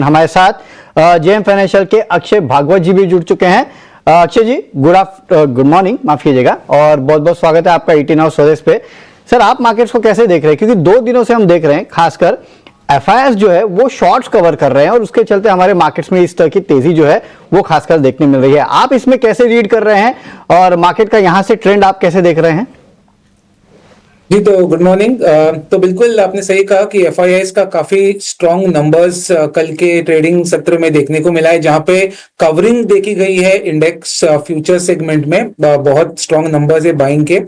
हमारे साथ JM financial के अक्षय भागवत जी भी जुड़ चुके हैं। अक्षय जी गुड मॉर्निंग, माफ कीजिएगा, और बहुत बहुत स्वागत है आपका 18 आवर्स स्वदेश पे। सर आप मार्केट्स को कैसे देख रहे हैं, क्योंकि 2 दिनों से हम देख रहे हैं खासकर एफआईआईएस जो है वो शॉर्ट्स कवर कर रहे हैं और उसके चलते हमारे मार्केट्स में इस तरह की तेजी जो है वो खासकर देखने मिल रही है। आप इसमें कैसे रीड कर रहे हैं और मार्केट का यहाँ से ट्रेंड आप कैसे देख रहे हैं? जी तो गुड मॉर्निंग। तो बिल्कुल आपने सही कहा कि एफआईआईएस का काफी स्ट्रॉन्ग नंबर्स कल के ट्रेडिंग सत्र में देखने को मिला है, जहां पे कवरिंग देखी गई है इंडेक्स फ्यूचर सेगमेंट में। बहुत स्ट्रॉन्ग नंबर्स है बाइंग के।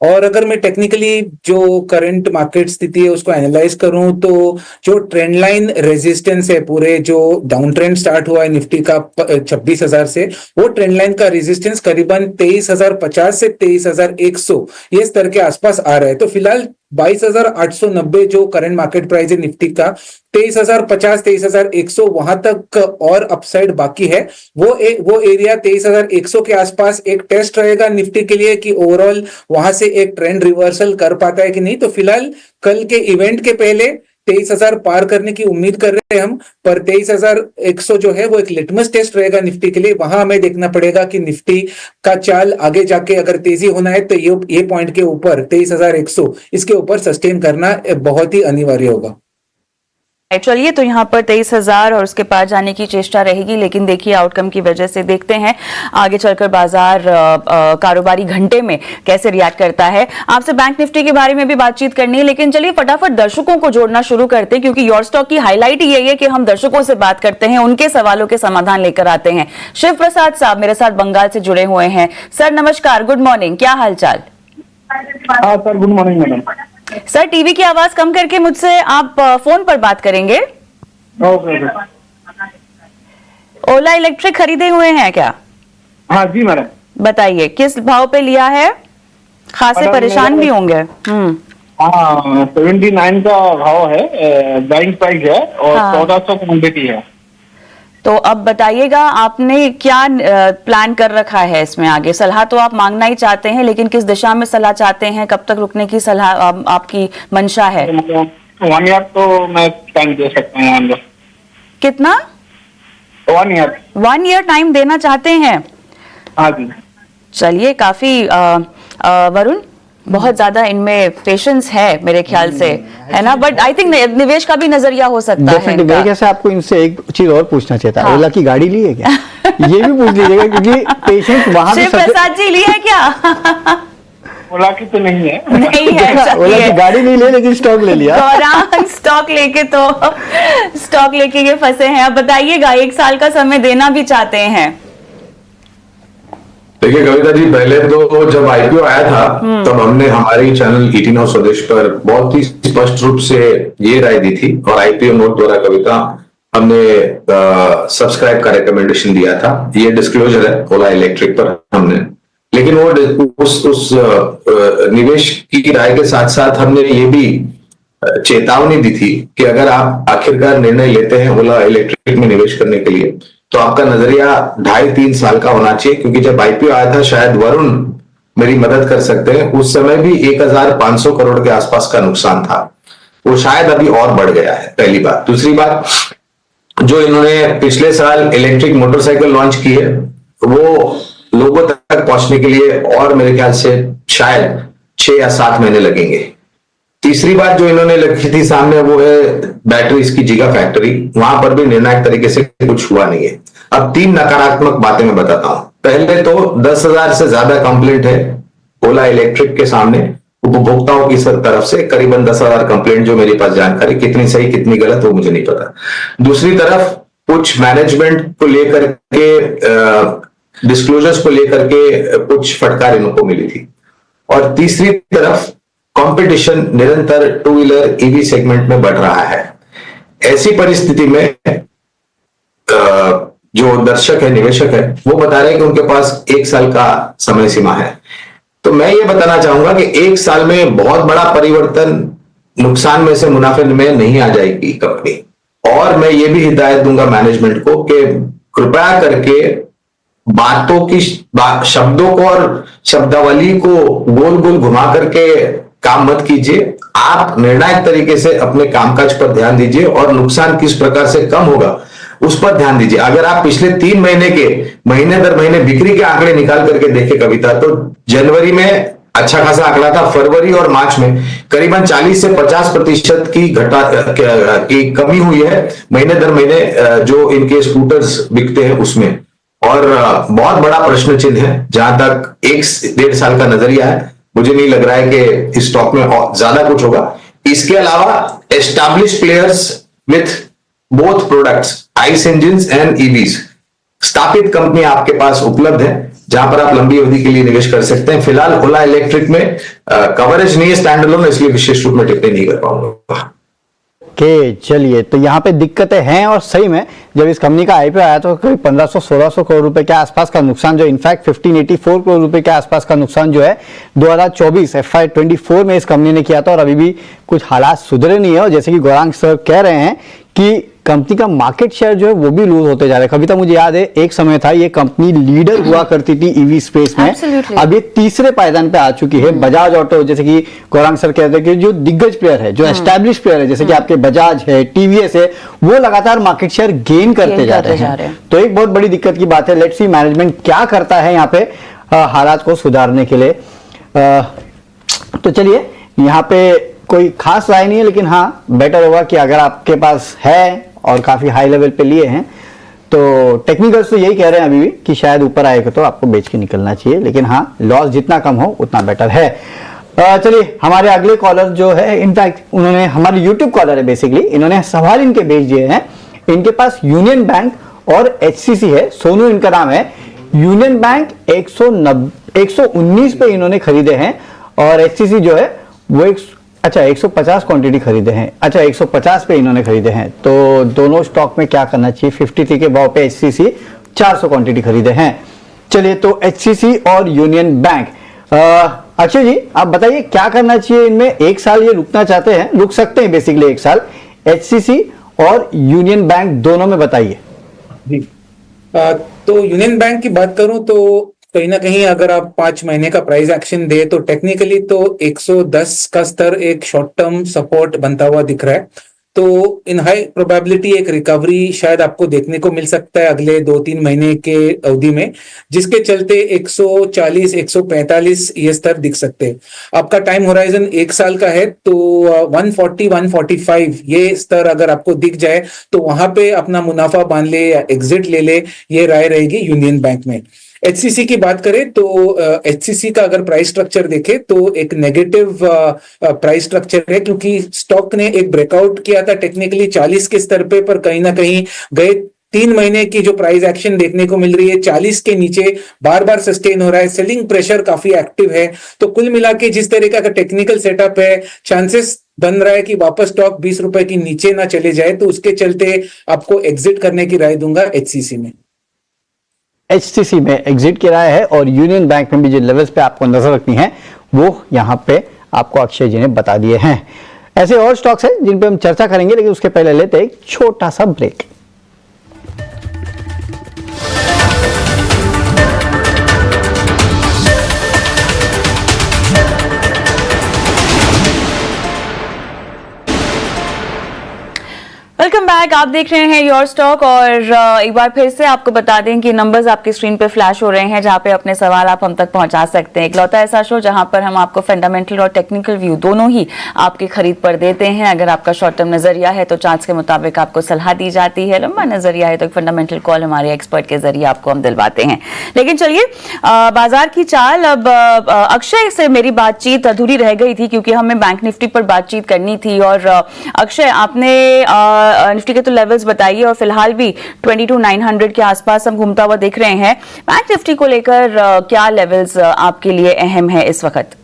और अगर मैं टेक्निकली जो करंट मार्केट स्थिति है उसको एनालाइज करूं तो जो ट्रेंड लाइन रेजिस्टेंस है, पूरे जो डाउन ट्रेंड स्टार्ट हुआ है निफ्टी का 26,000 से, वो ट्रेंड लाइन का रेजिस्टेंस करीबन 23,050 से 23,100 ये स्तर के आसपास आ रहा है। तो फिलहाल 22,890 जो करंट मार्केट प्राइस है निफ्टी का, 23,050 23,100 वहां तक और अपसाइड बाकी है। वो एरिया 23,100 के आसपास एक टेस्ट रहेगा निफ्टी के लिए कि ओवरऑल वहां से एक ट्रेंड रिवर्सल कर पाता है कि नहीं। तो फिलहाल कल के इवेंट के पहले 23,000 पार करने की उम्मीद कर रहे हैं हम, पर 23,100 जो है वो एक लिटमस टेस्ट रहेगा निफ्टी के लिए। वहां हमें देखना पड़ेगा कि निफ्टी का चाल आगे जाके अगर तेजी होना है तो ये पॉइंट के ऊपर 23,100 इसके ऊपर सस्टेन करना बहुत ही अनिवार्य होगा। चलिए, तो यहाँ पर 23,000 और उसके पार जाने की चेष्टा रहेगी, लेकिन देखिए आउटकम की वजह से देखते हैं आगे चलकर बाजार कारोबारी घंटे में कैसे रिएक्ट करता है। आपसे बैंक निफ्टी के बारे में भी बातचीत करनी है, लेकिन चलिए फटाफट दर्शकों को जोड़ना शुरू करते हैं, क्योंकि योर स्टॉक की हाईलाइट यही है कि हम दर्शकों से बात करते हैं, उनके सवालों के समाधान लेकर आते हैं। शिव प्रसाद साहब मेरे साथ बंगाल से जुड़े हुए हैं। सर नमस्कार, गुड मॉर्निंग, क्या हाल चाल? हाँ sir, good morning madam. Sir TV की आवाज कम करके मुझसे आप फोन पर बात करेंगे। ओके। ओला इलेक्ट्रिक खरीदे हुए हैं क्या? हाँ जी मैडम। बताइए किस भाव पे लिया है? खासे परेशान भी होंगे। हाँ 79 का भाव है, बाइंग प्राइस है और 1400 क्वांटिटी है। तो अब बताइएगा आपने क्या प्लान कर रखा है इसमें आगे? सलाह तो आप मांगना ही चाहते हैं, लेकिन किस दिशा में सलाह चाहते हैं? कब तक रुकने की सलाह आपकी मंशा है? 1 ईयर तो मैं टाइम दे सकता हूँ। कितना? 1 ईयर। 1 ईयर टाइम देना चाहते हैं? हाँ जी। चलिए, काफी वरुण बहुत ज्यादा इनमें पेशेंस है मेरे ख्याल से, है ना? बट आई थिंक निवेश का भी नजरिया हो सकता है। मेरे ख्याल से आपको इनसे एक चीज और पूछना चाहिए था। ओला की गाड़ी ली है क्या? ये भी पूछ लीजिएगा, क्योंकि पेशेंस वहां भी। शिव प्रसाद जी ली है क्या? ओला की तो नहीं है। नहीं है। ओला की गाड़ी नहीं ले, लेकिन स्टॉक ले लिया। स्टॉक लेके ये फंसे हैं। अब बताइएगा, 1 साल का समय देना भी चाहते हैं। देखिए कविता जी, पहले तो जब आईपीओ आया था तब हमने हमारे चैनल 18 आवर्स स्वदेश पर बहुत ही स्पष्ट रूप से ये राय दी थी, और आईपीओ नोट द्वारा कविता हमने सब्सक्राइब का रिकमेंडेशन दिया था। ये डिस्क्लोजर है ओला इलेक्ट्रिक पर हमने, लेकिन वो उस निवेश की राय के साथ साथ हमने ये भी चेतावनी दी थी कि अगर आप आखिरकार निर्णय लेते हैं ओला इलेक्ट्रिक में निवेश करने के लिए, तो आपका नजरिया 2.5-3 साल का होना चाहिए। क्योंकि जब आईपीओ आया था, शायद वरुण मेरी मदद कर सकते हैं, उस समय भी 1,500 करोड़ के आसपास का नुकसान था। वो शायद अभी और बढ़ गया है, पहली बात। दूसरी बात, जो इन्होंने पिछले साल इलेक्ट्रिक मोटरसाइकिल लॉन्च की है, वो लोगों तक पहुंचने के लिए और मेरे ख्याल से शायद 6 या 7 महीने लगेंगे। तीसरी बात जो इन्होंने रखी थी सामने, वो है बैटरीज की जिगा फैक्ट्री। वहां पर भी निर्णायक तरीके से कुछ हुआ नहीं है। अब 3 नकारात्मक बातें मैं बताता हूं। पहले तो 10,000 से ज्यादा कंप्लेंट है ओला इलेक्ट्रिक के सामने उपभोक्ताओं की तरफ से, करीबन 10,000 कंप्लेंट, जो मेरे पास जानकारी, कितनी सही कितनी गलत वो मुझे नहीं पता। दूसरी तरफ कुछ मैनेजमेंट को लेकर के, डिस्क्लोजर्स को लेकर के कुछ फटकार इनको मिली थी। और तीसरी तरफ कंपटीशन निरंतर 2 व्हीलर ईवी सेगमेंट में बढ़ रहा है। ऐसी परिस्थिति में जो दर्शक है, निवेशक है, वो बता रहे हैं कि उनके पास 1 साल का समय सीमा है। तो मैं ये बताना चाहूंगा कि 1 साल में बहुत बड़ा परिवर्तन, नुकसान में से मुनाफे में नहीं आ जाएगी कंपनी। और मैं ये भी हिदायत दूंगा मैनेजमेंट को कि कृपया करके बातों की शब्दों को और शब्दावली को गोल गोल घुमा करके काम मत कीजिए। आप निर्णायक तरीके से अपने कामकाज पर ध्यान दीजिए और नुकसान किस प्रकार से कम होगा उस पर ध्यान दीजिए। अगर आप पिछले 3 महीने के महीने दर महीने बिक्री के आंकड़े निकाल करके देखें कविता, तो जनवरी में अच्छा खासा आंकड़ा था, फरवरी और मार्च में करीबन 40 से 50% की कमी हुई है महीने दर महीने जो इनके स्कूटर्स बिकते हैं उसमें। और बहुत बड़ा प्रश्न चिन्ह है जहां तक 1-1.5 साल का नजरिया है। मुझे नहीं लग रहा है कि इस स्टॉक में ज्यादा कुछ होगा। इसके अलावा establish players with both products, ice engines and EVs, स्थापित कंपनी आपके पास उपलब्ध है जहां पर आप लंबी अवधि के लिए निवेश कर सकते हैं। फिलहाल ओला इलेक्ट्रिक में कवरेज नहीं है स्टैंड अलोन, इसलिए विशेष रूप में टिप्पणी नहीं कर पाऊंगा। ओके, चलिए, तो यहाँ पे दिक्कतें हैं और सही में जब इस कंपनी का आईपीओ आया तो करीब 1500-1600 करोड़ रुपए के आसपास का नुकसान, जो इनफैक्ट 1584 करोड़ रुपए के आसपास का नुकसान जो है 2024 FY24 में इस कंपनी ने किया था। और अभी भी कुछ हालात सुधरे नहीं है और जैसे कि गौरांग सर कह रहे हैं कि कंपनी का मार्केट शेयर जो है वो भी लूज होते जा रहा है। कविता, मुझे याद है एक समय था ये कंपनी लीडर हुआ करती थी ईवी स्पेस में, अब ये तीसरे पायदान पे आ चुकी है। बजाज ऑटो, जैसे कि गौरांग सर कहते हैं कि जो दिग्गज प्लेयर है, जो एस्टैब्लिश प्लेयर है, जैसे कि आपके बजाज है, टीवीएस है, वो लगातार मार्केट शेयर गेन करते जा रहे हैं। तो एक बहुत बड़ी दिक्कत की बात है। लेट्स सी मैनेजमेंट क्या करता है यहाँ पे हालात को सुधारने के लिए। तो चलिए, यहाँ पे कोई खास राय नहीं है, लेकिन हाँ बेटर होगा कि अगर आपके पास है और काफी हाई लेवल पे लिए हैं तो टेक्निकल्स तो यही कह रहे हैं अभी भी कि शायद ऊपर आएगा तो आपको बेच के निकलना चाहिए, लेकिन हाँ लॉस जितना कम हो उतना बेटर है। चलिए, हमारे अगले कॉलर जो है, इनफैक्ट उन्होंने, हमारे यूट्यूब कॉलर है बेसिकली, इन्होंने सवाल इनके भेज दिए हैं। इनके पास यूनियन बैंक और एचसीसी है, सोनू इनका नाम है। यूनियन बैंक 119 पे इन्होंने खरीदे हैं और एचसीसी जो है वो 150 क्वांटिटी खरीदे हैं। 150 पे इन्होंने खरीदे हैं। तो दोनों स्टॉक में क्या करना चाहिए? 53 के भाव पे एचसीसी 400 क्वांटिटी खरीदे हैं। चलिए, तो एचसीसी और यूनियन बैंक, अक्षय जी आप बताइए क्या करना चाहिए इनमें? एक साल ये रुकना चाहते हैं, रुक सकते हैं बेसिकली एक साल, एचसीसी और यूनियन बैंक दोनों में बताइए। जी, तो यूनियन बैंक की बात करूं तो कहीं ना कहीं अगर आप 5 महीने का प्राइस एक्शन दे तो टेक्निकली तो 110 का स्तर एक शॉर्ट टर्म सपोर्ट बनता हुआ दिख रहा है। तो इन हाई प्रोबेबिलिटी एक रिकवरी शायद आपको देखने को मिल सकता है अगले 2-3 महीने के अवधि में, जिसके चलते 140, 145 ये स्तर दिख सकते हैं। आपका टाइम होराइजन 1 साल का है तो 140, 145 ये स्तर अगर आपको दिख जाए तो वहां पे अपना मुनाफा बांध ले या एग्जिट ले ले, ये राय रहेगी यूनियन बैंक में। एचसीसी की बात करें तो एचसीसी का अगर प्राइस स्ट्रक्चर देखे तो एक नेगेटिव प्राइस स्ट्रक्चर है, क्योंकि स्टॉक ने एक ब्रेकआउट किया था टेक्निकली 40 के स्तर पे, पर कहीं ना कहीं गए 3 महीने की जो प्राइस एक्शन देखने को मिल रही है 40 के नीचे बार बार सस्टेन हो रहा है। सेलिंग प्रेशर काफी एक्टिव है। तो कुल मिला के जिस तरीके का टेक्निकल सेटअप है, चांसेस बन रहा है कि वापस स्टॉक 20 रुपए की नीचे ना चले जाए, तो उसके चलते आपको एग्जिट करने की राय दूंगा एचसीसी में। एचसीसी में एग्जिट की राय है और यूनियन बैंक में भी जो लेवल्स पे आपको नजर रखनी है वो यहाँ पे आपको अक्षय जी ने बता दिए हैं। ऐसे और स्टॉक्स हैं जिन पे हम चर्चा करेंगे, लेकिन उसके पहले लेते हैं एक छोटा सा ब्रेक। वेलकम बैक, आप देख रहे हैं योर स्टॉक और एक बार फिर से आपको बता दें कि नंबर्स आपकी स्क्रीन पे फ्लैश हो रहे हैं जहां पे अपने सवाल आप हम तक पहुंचा सकते हैं। इकलौता ऐसा शो जहां पर हम आपको फंडामेंटल और टेक्निकल व्यू दोनों ही आपकी खरीद पर देते हैं। अगर आपका शॉर्ट टर्म नजरिया है तो चार्ट्स के मुताबिक आपको सलाह दी जाती है, लंबा नजरिया है तो फंडामेंटल कॉल हमारे एक्सपर्ट के जरिए आपको हम दिलवाते हैं। लेकिन चलिए, बाजार की चाल, अब अक्षय से मेरी बातचीत अधूरी रह गई थी क्योंकि हमें बैंक निफ्टी पर बातचीत करनी थी। और अक्षय, आपने निफ्टी के तो लेवल्स बताइए और फिलहाल भी 22,900 के आसपास हम घूमता हुआ दिख रहे हैं। बैंक निफ्टी को लेकर क्या लेवल्स आपके लिए अहम है इस वक्त?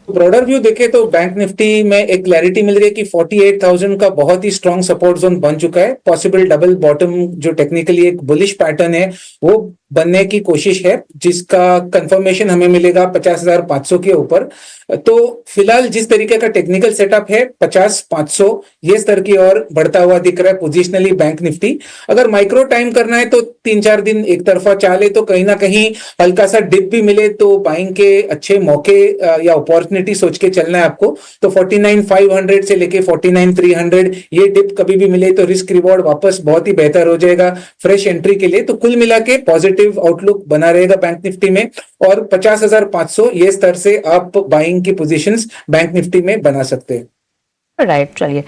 ब्रॉडर व्यू देखें तो बैंक निफ्टी में एक क्लैरिटी मिल रही है कि 48,000 का बहुत ही स्ट्रॉन्ग सपोर्ट जोन बन चुका है। पॉसिबल डबल बॉटम जो टेक्निकली एक बुलिश पैटर्न है वो बनने की कोशिश है, जिसका कंफर्मेशन हमें मिलेगा 50,500 के ऊपर। तो फिलहाल जिस तरीके का टेक्निकल सेटअप है 50,500 ये स्तर की ओर बढ़ता हुआ दिख रहा है पोजिशनली बैंक निफ्टी। अगर माइक्रो टाइम करना है तो 3-4 दिन एक तरफा चाले तो कहीं ना कहीं हल्का सा डिप भी मिले तो बाइंग के अच्छे मौके या अपॉर्चुनिटी सोच के चलना है आपको। तो 49,500 से लेके 49,300 ये डिप कभी भी मिले तो रिस्क रिवॉर्ड वापस बहुत ही बेहतर हो जाएगा फ्रेश एंट्री के लिए। तो कुल मिला के पॉजिटिव आउटलुक बना रहेगा बैंक निफ्टी में, और 50,500 ये स्तर से आप बाइंग की पोजीशंस बैंक निफ्टी में बना सकते हैं। राइट, चलिए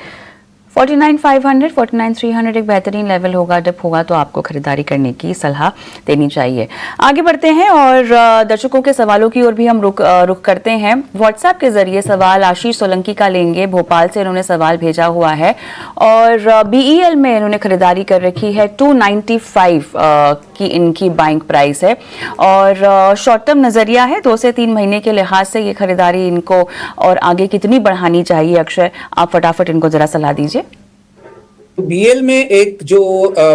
49,500, 49,300 एक बेहतरीन लेवल होगा, डिप होगा तो आपको खरीदारी करने की सलाह देनी चाहिए। आगे बढ़ते हैं और दर्शकों के सवालों की ओर भी हम रुख करते हैं। व्हाट्सएप के जरिए सवाल आशीष सोलंकी का लेंगे, भोपाल से इन्होंने सवाल भेजा हुआ है और बीईएल में इन्होंने खरीदारी कर रखी है, 295 की इनकी बाइंग प्राइस है और शॉर्ट टर्म नजरिया है, 2 से 3 महीने के लिहाज से ये खरीदारी इनको और आगे कितनी बढ़ानी चाहिए? अक्षय, आप फटाफट इनको जरा सलाह दीजिए। बीएल में एक जो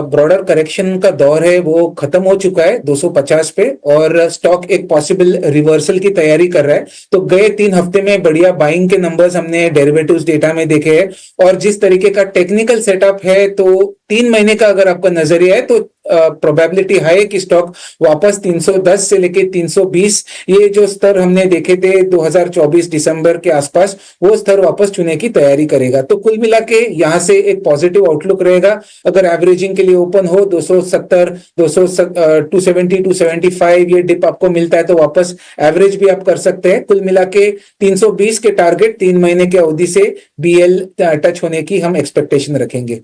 ब्रॉडर करेक्शन का दौर है वो खत्म हो चुका है 250 पे, और स्टॉक एक पॉसिबल रिवर्सल की तैयारी कर रहा है। तो गए 3 हफ्ते में बढ़िया बाइंग के नंबर्स हमने डेरिवेटिव्स डेटा में देखे हैं, और जिस तरीके का टेक्निकल सेटअप है तो 3 महीने का अगर आपका नजरिया है तो प्रोबेबिलिटी है कि स्टॉक वापस 310 से लेके 320 ये जो स्तर हमने देखे थे 2024 दिसंबर के आसपास, वो स्तर वापस छूने की तैयारी करेगा। तो कुल मिला के यहाँ से एक पॉजिटिव आउटलुक रहेगा। अगर एवरेजिंग के लिए ओपन हो 270, 270, 275 ये डिप आपको मिलता है तो वापस एवरेज भी आप कर सकते हैं। कुल मिला के 320 के टारगेट 3 महीने की अवधि से बीएल टच होने की हम एक्सपेक्टेशन रखेंगे।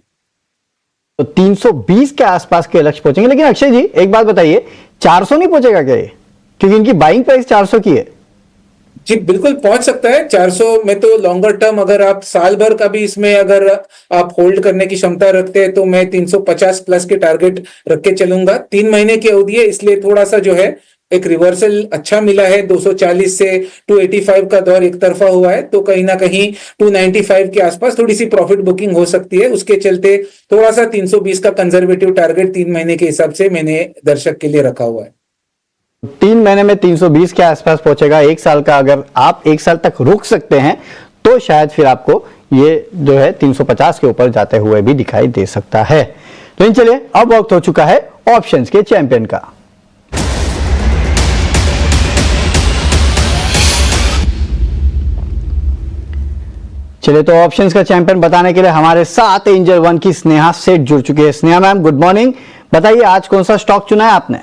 तो 320 के आसपास के लक्ष्य पहुंचेंगे। लेकिन अक्षय जी एक बात बताइए, 400 नहीं पहुंचेगा क्या ये? क्योंकि इनकी बाइंग प्राइस 400 की है। जी बिल्कुल पहुंच सकता है 400 में। तो लॉन्गर टर्म अगर आप साल भर का भी इसमें अगर आप होल्ड करने की क्षमता रखते हैं तो मैं 350 प्लस के टारगेट रख के चलूंगा। 3 महीने की अवधि है, इसलिए थोड़ा सा जो है एक रिवर्सल अच्छा मिला है। 240 से 285 का दौर एक तरफा हुआ है, तो कहीं ना कहीं 295 के आसपास थोड़ी सी प्रॉफिट बुकिंग हो सकती है। उसके चलते थोड़ा सा 320 का कंजर्वेटिव टारगेट 3 महीने के हिसाब से मैंने दर्शक के लिए रखा हुआ है। 3 महीने में 320 के आसपास पहुंचेगा। 1 साल का अगर आप 1 साल तक रुक सकते हैं तो शायद फिर आपको ये जो है 350 के ऊपर जाते हुए भी दिखाई दे सकता है। तो चलिए अब वक्त हो चुका है ऑप्शंस के चैंपियन का। चलिए तो ऑप्शंस का चैंपियन बताने के लिए हमारे साथ एंजल 1 की स्नेहा सेठ जुड़ चुकी है। स्नेहा मैम गुड मॉर्निंग, बताइए आज कौन सा स्टॉक चुना है आपने?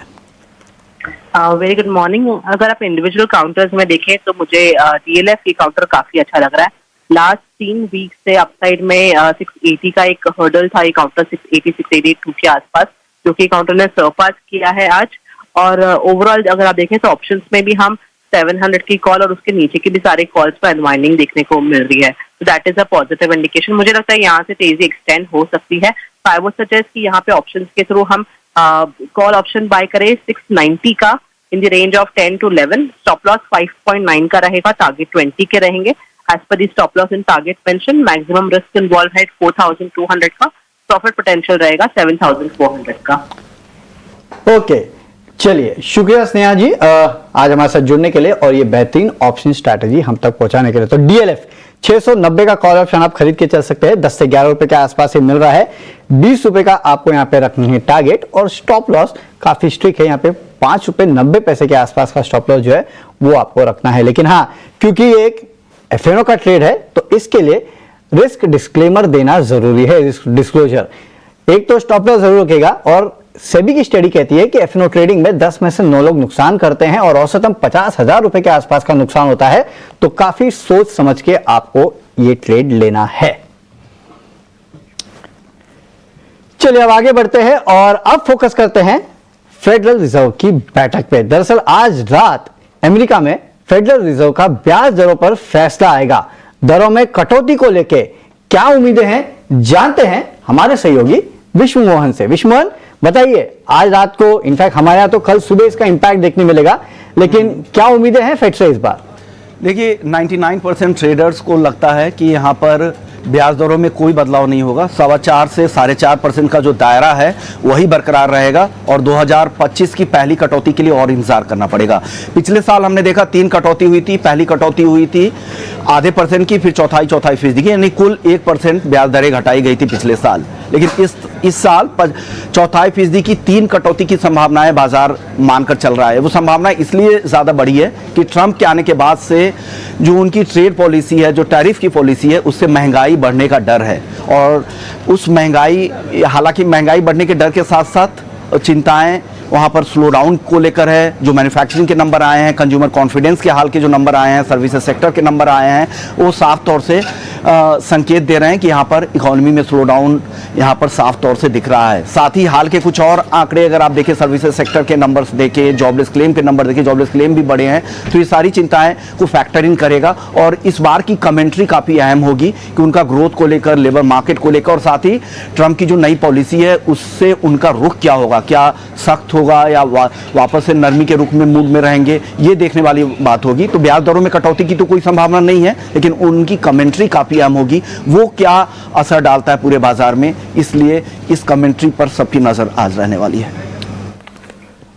Very good morning. अगर आप इंडिविजुअल काउंटर्स में देखें तो मुझे डीएलएफ की काउंटर काफी अच्छा लग रहा है। लास्ट 3 वीक से अपसाइड में 680 का एक हर्डल था, ये काउंटर 680, 682 के आसपास, जो कि काउंटर ने सरपास किया है आज। और ओवरऑल अगर आप देखें तो ऑप्शंस में भी हम 700 की कॉल और उसके नीचे की भी सारे कॉल्स पर अनवाइंडिंग देखने को मिल रही है। तो that is a positive indication. मुझे लगता है यहाँ से तेजी एक्सटेंड हो सकती है। आई वुड सजेस्ट कि यहाँ पे ऑप्शंस के थ्रू हम कॉल ऑप्शन बाय करें 690 का in the range of 10 to 11। Stop loss 5.9 का रहेगा, टारगेट 20 के रहेंगे एज पर the stop loss in target mention. Maximum risk involve है 4,200 का, प्रॉफिट पोटेंशियल रहेगा 7,400 का। ओके चलिए शुक्रिया स्नेहा जी आज हमारे साथ जुड़ने के लिए और ये बेहतरीन ऑप्शन स्ट्रैटेजी हम तक पहुंचाने के लिए। तो डीएलएफ 690 का कॉल ऑप्शन आप खरीद के चल सकते हैं। 10 से 11 रुपए के आसपास ये मिल रहा है। 20 रुपए का आपको यहाँ पे रखनी है टारगेट, और स्टॉप लॉस काफी स्ट्रिक्ट है। यहाँ पे 5 रुपए 90 पैसे के आसपास का स्टॉप लॉस जो है वो आपको रखना है। लेकिन हाँ, क्योंकि ये एक एफएनओ का ट्रेड है तो इसके लिए रिस्क डिस्क्लेमर देना जरूरी है, रिस्क डिस्क्लोजर। एक तो स्टॉप लॉस जरूर रखेगा, और सेबी की स्टडी कहती है कि एफएनओ ट्रेडिंग में 10 में से 9 लोग नुकसान करते हैं और औसतन 50,000 रुपए के आसपास का नुकसान होता है। तो काफी सोच समझ के आपको ये ट्रेड लेना है। चलिए अब आगे बढ़ते हैं और अब फोकस करते हैं फेडरल रिजर्व की बैठक पे। दरअसल आज रात अमेरिका में फेडरल रिजर्व का ब्याज दरों पर फैसला आएगा। दरों में कटौती को लेकर क्या उम्मीदें हैं, जानते हैं हमारे सहयोगी विश्व मोहन से। विश्व मोहन बताइए, आज रात को, इनफैक्ट हमारे यहाँ तो कल सुबह इसका इंपैक्ट देखने मिलेगा, लेकिन क्या उम्मीदें हैं फेड से इस बार? देखिए 99% ट्रेडर्स को लगता है कि यहाँ पर ब्याज दरों में कोई बदलाव नहीं होगा। 4.25 से 4.5% का जो दायरा है वही बरकरार रहेगा और 2025 की पहली कटौती के लिए और इंतजार करना पड़ेगा। पिछले साल हमने देखा 3 कटौती हुई थी, पहली कटौती हुई थी 0.5% की, फिर चौथाई फीसदी की, यानी कुल 1% ब्याज दरें घटाई गई थी पिछले साल। लेकिन इस साल 0.25% की 3 कटौती की संभावनाएं बाजार मानकर चल रहा है। वो संभावना इसलिए ज्यादा बढ़ी है कि ट्रंप के आने के बाद से जो उनकी ट्रेड पॉलिसी है, जो टैरिफ की पॉलिसी है, उससे महंगाई बढ़ने का डर है। और उस महंगाई, हालांकि महंगाई बढ़ने के डर के साथ साथ चिंताएं वहाँ पर स्लो डाउन को लेकर है। जो मैन्युफैक्चरिंग के नंबर आए हैं, कंज्यूमर कॉन्फिडेंस के हाल के जो नंबर आए हैं, सर्विसेज सेक्टर के नंबर आए हैं, वो साफ तौर से संकेत दे रहे हैं कि यहाँ पर इकोनॉमी में स्लो डाउन यहाँ पर साफ तौर से दिख रहा है। साथ ही हाल के कुछ और आंकड़े अगर आप देखें, सर्विसेज सेक्टर के नंबर्स देखें, जॉबलेस क्लेम के नंबर देखें, जॉबलेस क्लेम भी बढ़े हैं, तो ये सारी चिंताएं को फैक्टर इन करेगा। और इस बार की कमेंट्री काफ़ी अहम होगी कि उनका ग्रोथ को लेकर, लेबर मार्केट को लेकर, और साथ ही ट्रंप की जो नई पॉलिसी है उससे उनका रुख क्या होगा, क्या सख्त होगा या वापस से नरमी के रुख में मूड में रहेंगे, ये देखने वाली बात होगी। तो ब्याज दरों में कटौती की तो कोई संभावना नहीं है, लेकिन उनकी कमेंट्री काफी अहम होगी, वो क्या असर डालता है पूरे बाजार में, इसलिए इस कमेंट्री पर सबकी नजर आज रहने वाली है।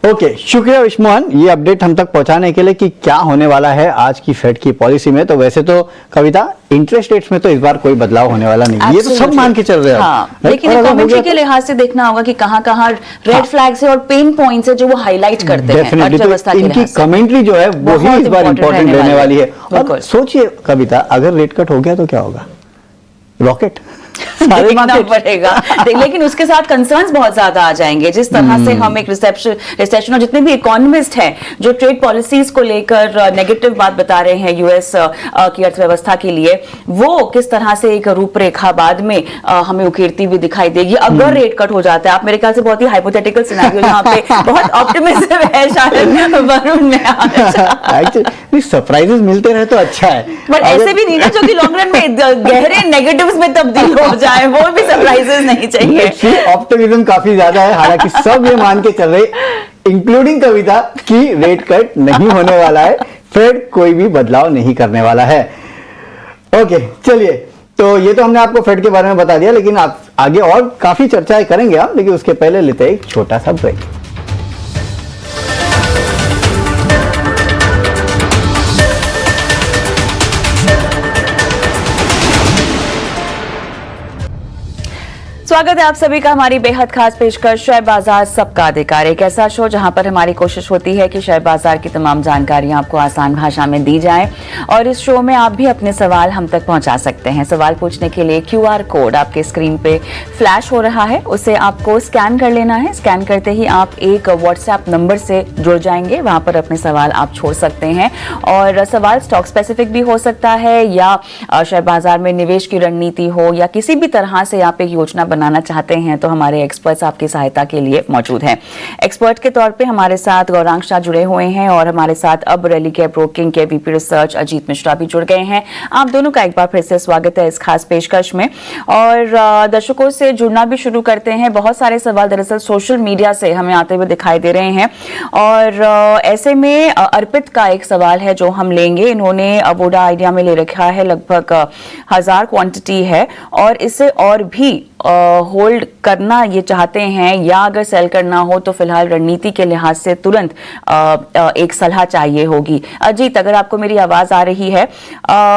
ओके, शुक्रिया विश्वमोहन ये अपडेट हम तक पहुंचाने के लिए कि क्या होने वाला है आज की फेड की पॉलिसी में। तो वैसे तो कविता, इंटरेस्ट रेट्स में तो इस बार कोई बदलाव होने वाला नहीं, ये तो सब मान के चल रहे हैं। हाँ, लेकिन कमेंट्री के लिहाज से देखना होगा कि कहाँ रेड फ्लैग्स है और पेन पॉइंट्स है जो वो हाईलाइट करते हैं अर्थव्यवस्था के इनकी लिहाज से। कमेंट्री जो है वो ही इस बार इंपॉर्टेंट रहने वाली है। बिल्कुल। और सोचिए कविता, अगर रेट कट हो गया तो क्या होगा? रॉकेट सारे देखना मार्केट पड़ेगा। लेकिन उसके साथ कंसर्न्स बहुत ज्यादा आ जाएंगे। जिस तरह से हम एक रिसेशन और जितने भी इकोनॉमिस्ट हैं जो ट्रेड पॉलिसीज को लेकर नेगेटिव बात बता रहे हैं यूएस की अर्थव्यवस्था के लिए, वो किस तरह से एक रूपरेखा बाद में हमें उकेरती हुई दिखाई देगी अगर रेट कट हो जाता है। आप मेरे ख्याल से बहुत ही हाइपोथेटिकल सिनेरियो जहां पे बहुत ऑप्टिमिज्म है शायद वरुण में एक्चुअली सरप्राइजेस मिलते रहे तो अच्छा है, बट ऐसे भी नहीं ना जो कि लॉन्ग रन में गहरे नेगेटिव्स में तब्दील हो जाए, वो भी सरप्राइजेस नहीं चाहिए। ऑप्टिमिज्म काफी ज्यादा है, हालांकि सब ये मान के चल रहे इंक्लूडिंग कविता कि रेट कट नहीं होने वाला है, फेड कोई भी बदलाव नहीं करने वाला है। ओके, चलिए, तो ये तो हमने आपको फेड के बारे में बता दिया, लेकिन आप आगे और काफी चर्चाएं करेंगे हम, लेकिन उसके पहले लेते हैं एक छोटा सा ब्रेक। स्वागत है आप सभी का हमारी बेहद खास पेशकश शेयर बाजार सबका अधिकार, एक ऐसा शो जहां पर हमारी कोशिश होती है कि शेयर बाजार की तमाम जानकारियां आपको आसान भाषा में दी जाए और इस शो में आप भी अपने सवाल हम तक पहुंचा सकते हैं। सवाल पूछने के लिए QR कोड आपके स्क्रीन पे फ्लैश हो रहा है, उसे आपको स्कैन कर लेना है। स्कैन करते ही आप एक WhatsApp नंबर से जुड़ जाएंगे, वहां पर अपने सवाल आप छोड़ सकते हैं और सवाल स्टॉक स्पेसिफिक भी हो सकता है या शेयर बाजार में निवेश की रणनीति हो या किसी भी तरह से आप एक योजना बनाना चाहते हैं तो हमारे एक्सपर्ट्स आपकी सहायता के लिए मौजूद हैं। एक्सपर्ट के तौर पे हमारे साथ गौरांग शाह जुड़े हुए हैं और हमारे साथ अब रैली के ब्रोकिंग के VP रिसर्च अजीत मिश्रा भी जुड़ गए हैं। आप दोनों का एक बार फिर से स्वागत है इस खास पेशकश में और दर्शकों से जुड़ना भी शुरू करते हैं। बहुत सारे सवाल दरअसल सोशल मीडिया से हमें आते हुए दिखाई दे रहे हैं और ऐसे में अर्पित का एक सवाल है जो हम लेंगे। इन्होंने वोडा आइडिया में ले रखा है, लगभग 1000 क्वांटिटी है और इसे और भी होल्ड करना ये चाहते हैं या अगर सेल करना हो तो फिलहाल रणनीति के लिहाज से तुरंत एक सलाह चाहिए होगी। अजीत, अगर आपको मेरी आवाज आ रही है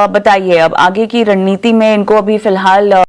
बताइए, अब आगे की रणनीति में इनको अभी फिलहाल